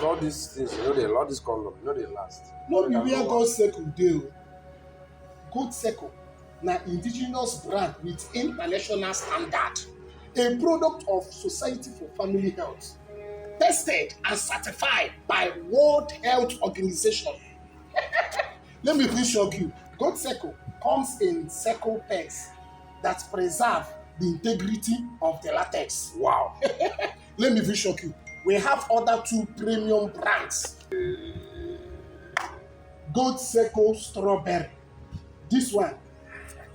all these things, all these condoms, they last. No be where God circle dey. Good circle na indigenous brand with international standard. A product of Society for Family Health. Tested and certified by World Health Organization. Let me please shock you. Goat Circle comes in circle packs that preserve the integrity of the latex. Wow. Let me please shock you. We have other 2 premium brands. Goat Circle Strawberry. This one,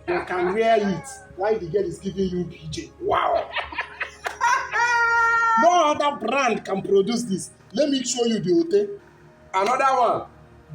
you can wear it while the girl is giving you PJ. Wow. No other brand can produce this. Let me show you the hotel. Another one.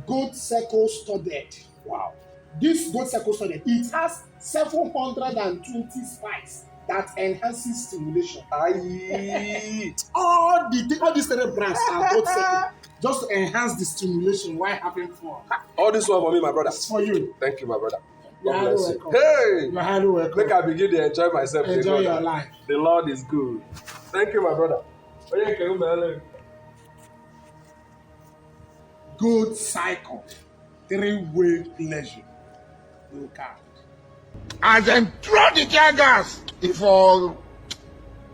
Goat Circle Studded. Wow. This Goat Circle Studded, it has 720 spikes that enhances stimulation. Aye. all these 3 brands are Goat Circle. Just to enhance the stimulation while having fun. All this one for me, my brother. It's for you. Thank you, my brother. You're God highly bless you. welcome. Hey! You're highly welcome. Make I begin to enjoy myself. Enjoy your life. The Lord is good. Thank you, my brother. Good cycle. 3-way pleasure. No count. As them throw the tear gas for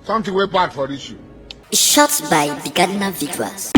something way bad for this shoe. Shot by the Gardener Victuals.